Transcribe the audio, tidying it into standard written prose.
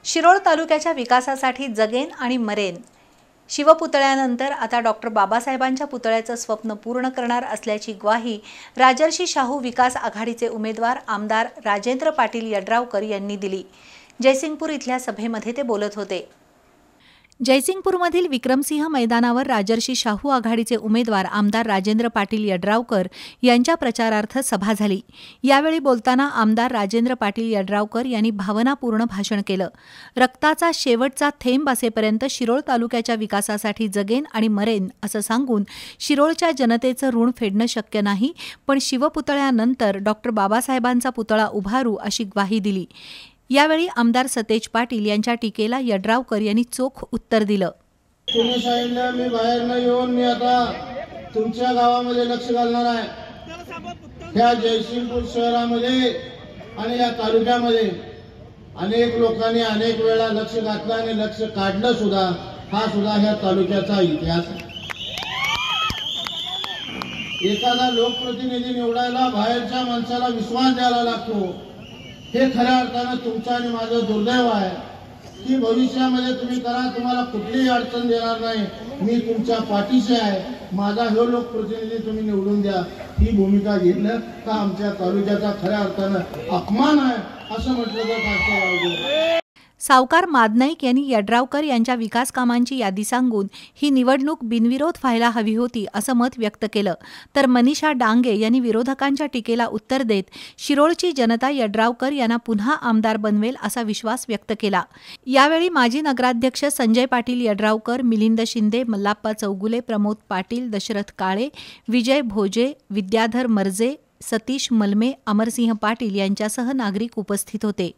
शिरोळ तालुक्याच्या विकासासाठी जगेन आणि मरेन। शिवपुतळ्यानंतर आता डॉक्टर बाबासाहेबांच्या पुतळ्याचं स्वप्न पूर्ण करणार असल्याची ग्वाही राजर्षी शाहू विकास आघाडीचे उमेदवार आमदार राजेंद्र पाटील यड्रावकर यांनी दिली। जयसिंगपूर इथल्या सभेमध्ये ते बोलत होते। जयसिंगपूरमधील विक्रमसिंह मैदानावर राजर्षी शाहू आघाडीचे उमेदवार आमदार राजेंद्र पाटील यड्रावकर यांच्या प्रचारार्थ सभा झाली। यावेळी बोलताना आमदार राजेंद्र पाटील यड्रावकर यांनी भावनापूर्ण भाषण केलं। रक्ताचा शेवटचा थेंब असेपर्यंत शिरोळ तालुक्याच्या विकासासाठी जगेन आणि मरेन असं सांगून शिरोळच्या जनतेचं ऋण फेडणं शक्य नाही, पण शिवपुतळ्यानंतर डॉक्टर बाबासाहेबांचा पुतळा उभारू अशी ग्वाही दिली। यावेळी आमदार सतेज पाटील यांच्या टीकेला यड्रावकर यांनी चोख उत्तर दिलं। तुम्ही सांगितलं मी बाहेर न येऊन मी आता तुमच्या गावामध्ये लक्ष घालणार आहे। या जयसिंगपूर शहरामध्ये आणि या तालुक्यामध्ये अनेक लोकांनी अनेक वेळा लक्ष घातलं आणि लक्ष काढलं सुद्धा। हा सुद्धा ह्या तालुक्याचा इतिहास आहे। एखादा लोकप्रतिनिधी निवडायला बाहेरच्या माणसाला विश्वास द्यायला लागतो। हे खऱ्या अर्थानं तुमचं आणि माझं दुर्दैव आहे की भविष्यामध्ये तुम्ही करा, तुम्हाला कुठलीही अडचण देणार नाही, मी तुमच्या पाठीशी आहे, माझा हे लोकप्रतिनिधी तुम्ही निवडून द्या। ही भूमिका घेतलं का आमच्या तालुक्याचा खऱ्या अर्थानं अपमान आहे असं म्हटलं तर काय। सावकार मादनाईक यांनी यड्रावकर यांच्या विकास कामांची यादी सांगून ही निवडणूक बिनविरोध व्हायला हवी होती असं मत व्यक्त केलं। तर मनीषा डांगे यांनी विरोधकांच्या टीकेला उत्तर देत शिरोळची जनता यड्रावकर यांना पुन्हा आमदार बनवेल असा विश्वास व्यक्त केला। यावेळी माजी नगराध्यक्ष संजय पाटील यड्रावकर, मिलिंद शिंदे, मल्लाप्पा चौगुले, प्रमोद पाटील, दशरथ काळे, विजय भोजे, विद्याधर मर्जे, सतीश मलमे, अमरसिंह पाटील यांच्यासह नागरिक उपस्थित होते।